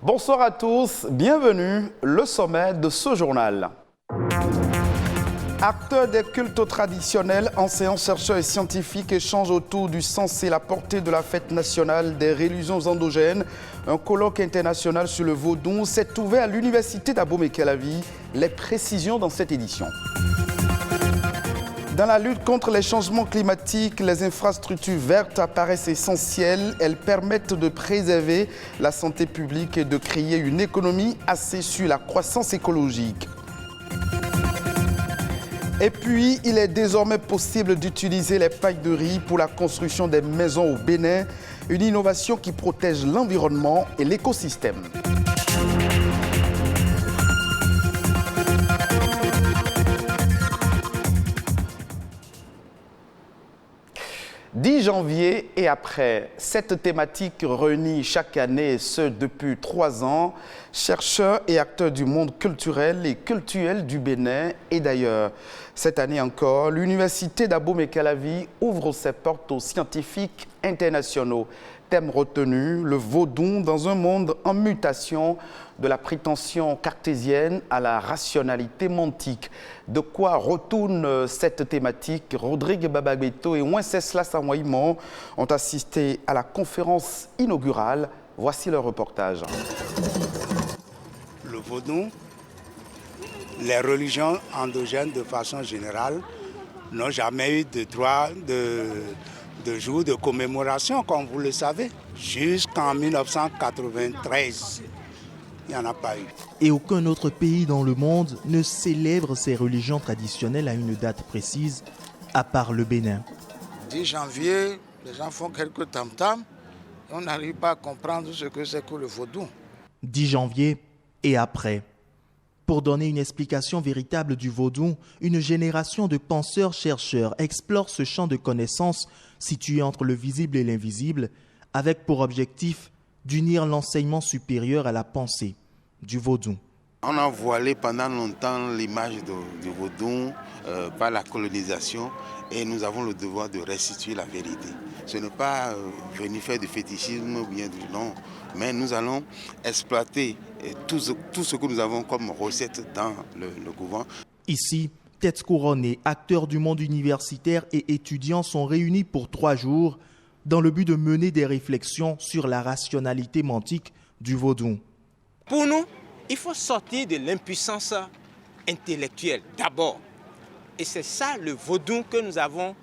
Bonsoir à tous, bienvenue, le sommet de ce journal. Acteurs des cultes traditionnels, enseignants, chercheurs et scientifiques échangent autour du sens et la portée de la fête nationale des religions endogènes. Un colloque international sur le vaudou s'est ouvert à l'université d'Abomey-Calavi. Les précisions dans cette édition. Dans la lutte contre les changements climatiques, les infrastructures vertes apparaissent essentielles. Elles permettent de préserver la santé publique et de créer une économie assise sur la croissance écologique. Et puis, il est désormais possible d'utiliser les pailles de riz pour la construction des maisons au Bénin, une innovation qui protège l'environnement et l'écosystème. 10 janvier et après, cette thématique réunit chaque année, et ce depuis 3 ans, chercheurs et acteurs du monde culturel et cultuel du Bénin et d'ailleurs. Cette année encore, l'université d'Abomey-Calavi ouvre ses portes aux scientifiques internationaux. Thème retenu, le vaudou dans un monde en mutation, de la prétention cartésienne à la rationalité mantique. De quoi retourne cette thématique? Rodrigue Babagbeto et Wenceslas Samoïmon ont assisté à la conférence inaugurale. Voici leur reportage. Le vaudou, les religions endogènes de façon générale n'ont jamais eu de droit de jour de commémoration, comme vous le savez. Jusqu'en 1993, il n'y en a pas eu. Et aucun autre pays dans le monde ne célèbre ces religions traditionnelles à une date précise, à part le Bénin. 10 janvier, les gens font quelques tam-tams et on n'arrive pas à comprendre ce que c'est que le vaudou. 10 janvier et après. Pour donner une explication véritable du vaudou, une génération de penseurs-chercheurs explore ce champ de connaissances situé entre le visible et l'invisible, avec pour objectif d'unir l'enseignement supérieur à la pensée du vaudou. On a voilé pendant longtemps l'image du vaudou par la colonisation et nous avons le devoir de restituer la vérité. Ce n'est pas venir faire du fétichisme ou bien du non, mais nous allons exploiter tout ce que nous avons comme recette dans le couvent. Ici, têtes couronnées, acteurs du monde universitaire et étudiants sont réunis pour 3 jours dans le but de mener des réflexions sur la rationalité mantique du vaudou. Pour nous, il faut sortir de l'impuissance intellectuelle d'abord. Et c'est ça le vaudou que nous avons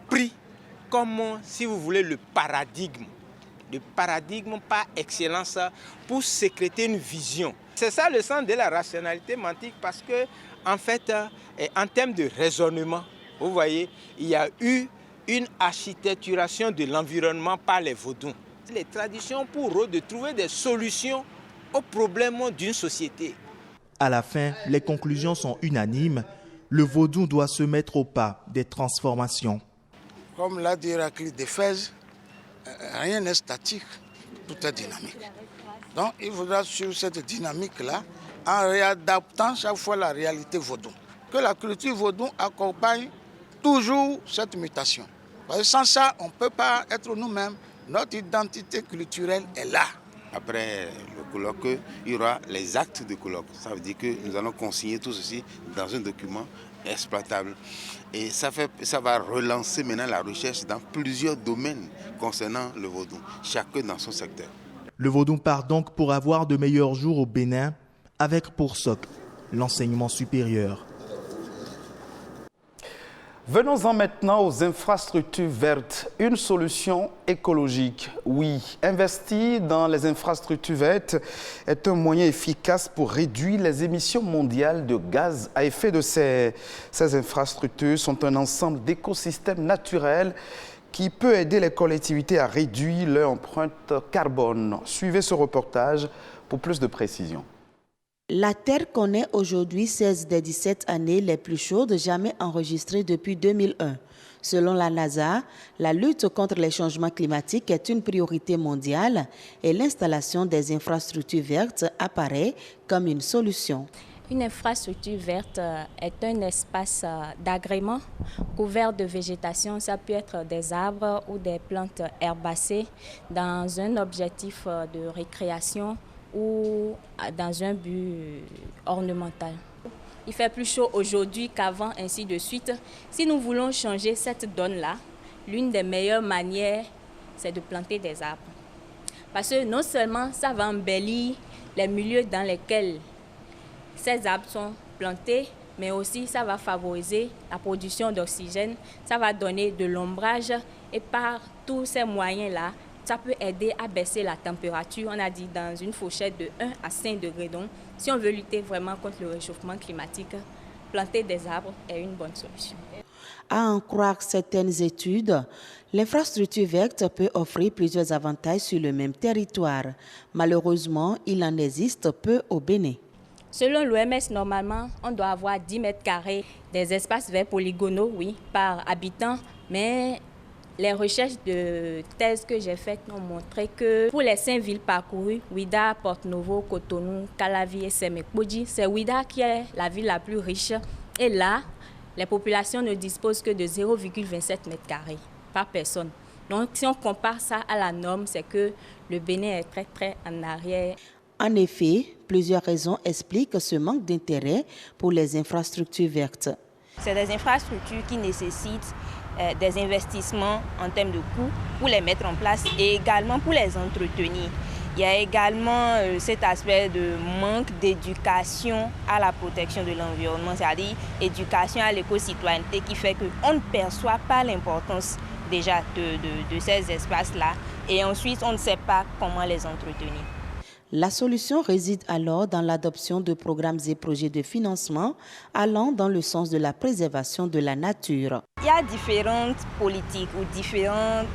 pris comme, si vous voulez, le paradigme par excellence pour sécréter une vision. C'est ça le sens de la rationalité mantique parce que, en fait, en termes de raisonnement, vous voyez, il y a eu une architecturation de l'environnement par les vaudous. Les traditions pour eux de trouver des solutions aux problèmes d'une société. À la fin, les conclusions sont unanimes. Le vaudou doit se mettre au pas des transformations. Comme l'a dit Héraclite d'Éphèse, rien n'est statique, tout est dynamique. Donc il faudra suivre cette dynamique-là en réadaptant chaque fois la réalité vaudou. Que la culture vaudou accompagne toujours cette mutation. Parce que sans ça, on ne peut pas être nous-mêmes. Notre identité culturelle est là. Après le colloque, il y aura les actes de colloque. Ça veut dire que nous allons consigner tout ceci dans un document exploitable. Et ça va relancer maintenant la recherche dans plusieurs domaines concernant le vaudou, chacun dans son secteur. Le vaudou part donc pour avoir de meilleurs jours au Bénin, avec pour socle l'enseignement supérieur. Venons-en maintenant aux infrastructures vertes. Une solution écologique. Oui, investir dans les infrastructures vertes est un moyen efficace pour réduire les émissions mondiales de gaz à effet de serre. Ces infrastructures sont un ensemble d'écosystèmes naturels qui peut aider les collectivités à réduire leur empreinte carbone. Suivez ce reportage pour plus de précisions. La Terre connaît aujourd'hui 16 des 17 années les plus chaudes jamais enregistrées depuis 2001. Selon la NASA, la lutte contre les changements climatiques est une priorité mondiale et l'installation des infrastructures vertes apparaît comme une solution. Une infrastructure verte est un espace d'agrément couvert de végétation. Ça peut être des arbres ou des plantes herbacées dans un objectif de récréation ou dans un but ornemental. Il fait plus chaud aujourd'hui qu'avant, ainsi de suite. Si nous voulons changer cette donne-là, l'une des meilleures manières, c'est de planter des arbres. Parce que non seulement ça va embellir les milieux dans lesquels ces arbres sont plantés, mais aussi ça va favoriser la production d'oxygène, ça va donner de l'ombrage et par tous ces moyens-là, ça peut aider à baisser la température, on a dit dans une fourchette de 1 à 5 degrés. Donc, si on veut lutter vraiment contre le réchauffement climatique, planter des arbres est une bonne solution. À en croire certaines études, l'infrastructure verte peut offrir plusieurs avantages sur le même territoire. Malheureusement, il en existe peu au Bénin. Selon l'OMS, normalement, on doit avoir 10 mètres carrés des espaces verts polygonaux, oui, par habitant, mais les recherches de thèse que j'ai faites ont montré que pour les 5 villes parcourues, Ouidah, Porto-Novo, Cotonou, Calavi et Sémékpodji, c'est Ouidah qui est la ville la plus riche. Et là, les populations ne disposent que de 0,27 mètres carrés par personne. Donc, si on compare ça à la norme, c'est que le Bénin est très, très en arrière. En effet, plusieurs raisons expliquent ce manque d'intérêt pour les infrastructures vertes. C'est des infrastructures qui nécessitent des investissements en termes de coûts pour les mettre en place et également pour les entretenir. Il y a également cet aspect de manque d'éducation à la protection de l'environnement, c'est-à-dire éducation à l'éco-citoyenneté qui fait qu'on ne perçoit pas l'importance déjà de ces espaces-là et ensuite on ne sait pas comment les entretenir. La solution réside alors dans l'adoption de programmes et projets de financement allant dans le sens de la préservation de la nature. Il y a différentes politiques ou différentes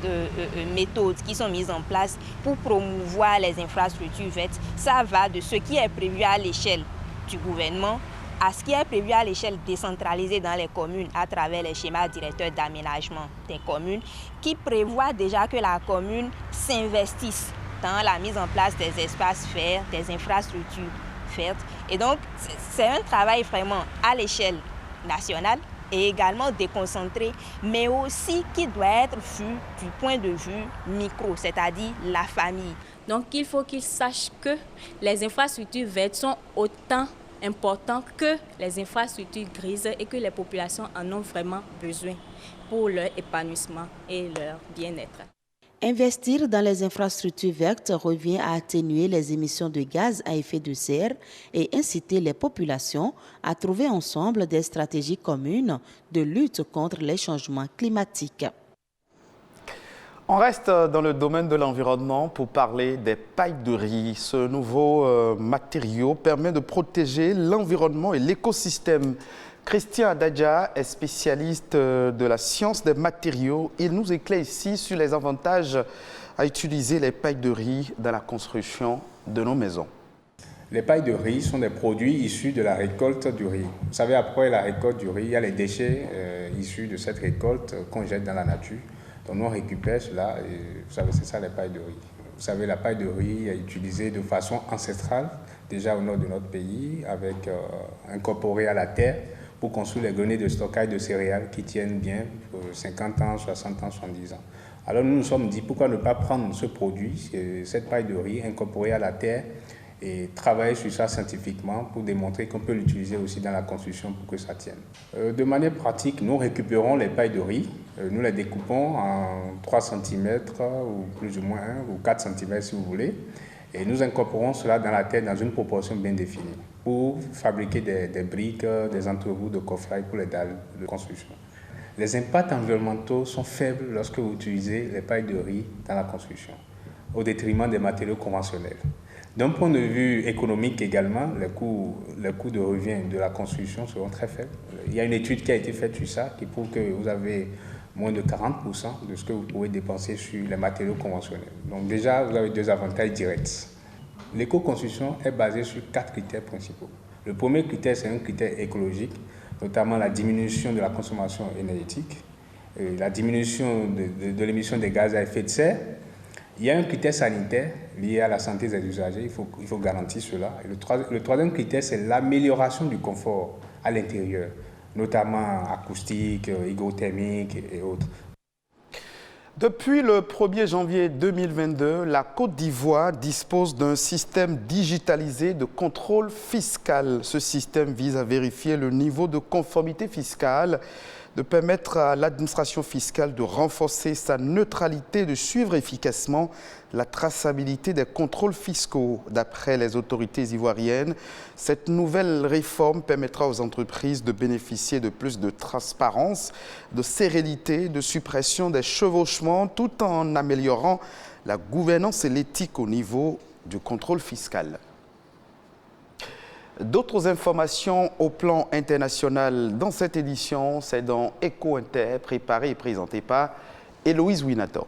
méthodes qui sont mises en place pour promouvoir les infrastructures vertes. Ça va de ce qui est prévu à l'échelle du gouvernement à ce qui est prévu à l'échelle décentralisée dans les communes à travers les schémas directeurs d'aménagement des communes qui prévoient déjà que la commune s'investisse dans la mise en place des espaces verts, des infrastructures vertes. Et donc, c'est un travail vraiment à l'échelle nationale et également déconcentré, mais aussi qui doit être vu du point de vue micro, c'est-à-dire la famille. Donc, il faut qu'ils sachent que les infrastructures vertes sont autant importantes que les infrastructures grises et que les populations en ont vraiment besoin pour leur épanouissement et leur bien-être. Investir dans les infrastructures vertes revient à atténuer les émissions de gaz à effet de serre et inciter les populations à trouver ensemble des stratégies communes de lutte contre les changements climatiques. On reste dans le domaine de l'environnement pour parler des pailles de riz. Ce nouveau matériau permet de protéger l'environnement et l'écosystème. Christian Adadja est spécialiste de la science des matériaux. Il nous éclaire ici sur les avantages à utiliser les pailles de riz dans la construction de nos maisons. Les pailles de riz sont des produits issus de la récolte du riz. Vous savez, après la récolte du riz, il y a les déchets issus de cette récolte qu'on jette dans la nature. Donc nous, on récupère cela et vous savez, c'est ça les pailles de riz. Vous savez, la paille de riz est utilisée de façon ancestrale, déjà au nord de notre pays, avec incorporée à la terre, pour construire les greniers de stockage de céréales qui tiennent bien pour 50 ans, 60 ans, 70 ans. Alors nous nous sommes dit, pourquoi ne pas prendre ce produit, cette paille de riz incorporée à la terre et travailler sur ça scientifiquement pour démontrer qu'on peut l'utiliser aussi dans la construction pour que ça tienne. De manière pratique, nous récupérons les pailles de riz, nous les découpons en 3 cm ou plus ou moins 1 ou 4 cm si vous voulez, et nous incorporons cela dans la terre dans une proportion bien définie pour fabriquer des briques, des entrevous de coffrail pour les dalles de construction. Les impacts environnementaux sont faibles lorsque vous utilisez les pailles de riz dans la construction, au détriment des matériaux conventionnels. D'un point de vue économique également, les coûts de revient de la construction seront très faibles. Il y a une étude qui a été faite sur ça qui prouve que vous avez moins de 40% de ce que vous pouvez dépenser sur les matériaux conventionnels. Donc déjà, vous avez 2 avantages directs. L'éco-construction est basée sur 4 critères principaux. Le premier critère, c'est un critère écologique, notamment la diminution de la consommation énergétique, la diminution de l'émission des gaz à effet de serre. Il y a un critère sanitaire lié à la santé des usagers, il faut garantir cela. Et le troisième critère, c'est l'amélioration du confort à l'intérieur, notamment acoustique, hygrothermique et autres. Depuis le 1er janvier 2022, la Côte d'Ivoire dispose d'un système digitalisé de contrôle fiscal. Ce système vise à vérifier le niveau de conformité fiscale, de permettre à l'administration fiscale de renforcer sa neutralité, de suivre efficacement la traçabilité des contrôles fiscaux. D'après les autorités ivoiriennes, cette nouvelle réforme permettra aux entreprises de bénéficier de plus de transparence, de sérénité, de suppression des chevauchements, tout en améliorant la gouvernance et l'éthique au niveau du contrôle fiscal. D'autres informations au plan international dans cette édition, c'est dans Echo Inter, préparé et présenté par Héloïse Winator.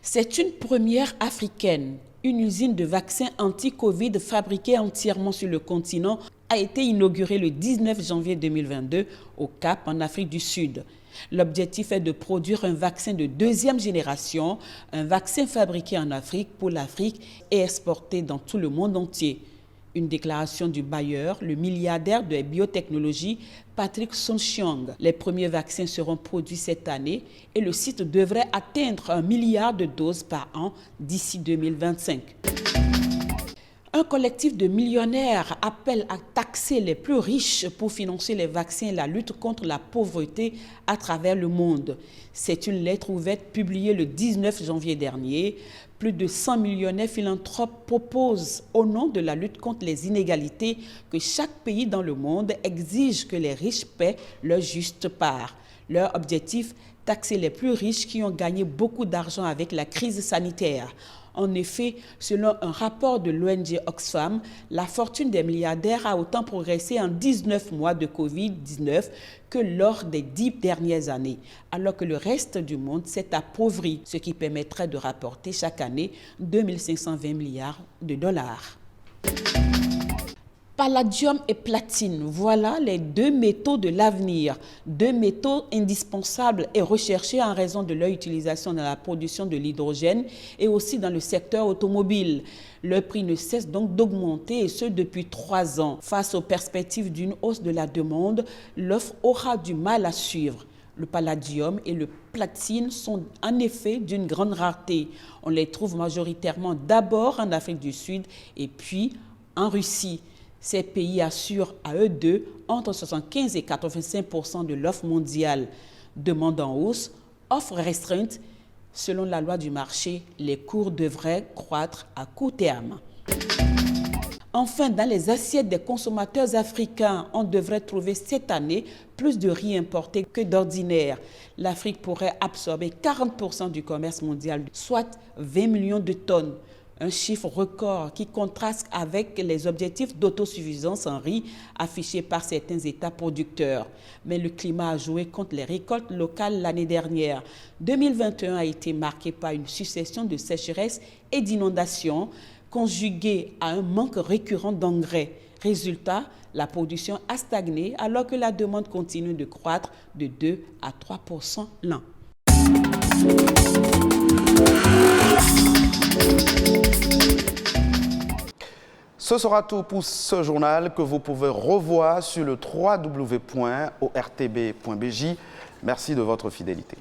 C'est une première africaine. Une usine de vaccins anti-Covid fabriquée entièrement sur le continent a été inaugurée le 19 janvier 2022 au Cap, en Afrique du Sud. L'objectif est de produire un vaccin de deuxième génération, un vaccin fabriqué en Afrique pour l'Afrique et exporté dans tout le monde entier. Une déclaration du bailleur, le milliardaire de biotechnologie Patrick Soon-Shiong. Les premiers vaccins seront produits cette année et le site devrait atteindre 1 milliard de doses par an d'ici 2025. Un collectif de millionnaires appelle à taxer les plus riches pour financer les vaccins et la lutte contre la pauvreté à travers le monde. C'est une lettre ouverte publiée le 19 janvier dernier. Plus de 100 millionnaires philanthropes proposent, au nom de la lutte contre les inégalités, que chaque pays dans le monde exige que les riches paient leur juste part. Leur objectif, taxer les plus riches qui ont gagné beaucoup d'argent avec la crise sanitaire. En effet, selon un rapport de l'ONG Oxfam, la fortune des milliardaires a autant progressé en 19 mois de Covid-19 que lors des 10 dernières années, alors que le reste du monde s'est appauvri, ce qui permettrait de rapporter chaque année 2 520 milliards de dollars. Palladium et platine, voilà les deux métaux de l'avenir, deux métaux indispensables et recherchés en raison de leur utilisation dans la production de l'hydrogène et aussi dans le secteur automobile. Leur prix ne cesse donc d'augmenter et ce depuis 3 ans. Face aux perspectives d'une hausse de la demande, l'offre aura du mal à suivre. Le palladium et le platine sont en effet d'une grande rareté. On les trouve majoritairement d'abord en Afrique du Sud et puis en Russie. Ces pays assurent à eux deux entre 75 et 85% de l'offre mondiale. Demande en hausse, offre restreinte. Selon la loi du marché, les cours devraient croître à court terme. Enfin, dans les assiettes des consommateurs africains, on devrait trouver cette année plus de riz importé que d'ordinaire. L'Afrique pourrait absorber 40% du commerce mondial, soit 20 millions de tonnes. Un chiffre record qui contraste avec les objectifs d'autosuffisance en riz affichés par certains États producteurs. Mais le climat a joué contre les récoltes locales l'année dernière. 2021 a été marqué par une succession de sécheresses et d'inondations conjuguées à un manque récurrent d'engrais. Résultat, la production a stagné alors que la demande continue de croître de 2 à 3% l'an. Ce sera tout pour ce journal que vous pouvez revoir sur le www.ortb.bj. Merci de votre fidélité.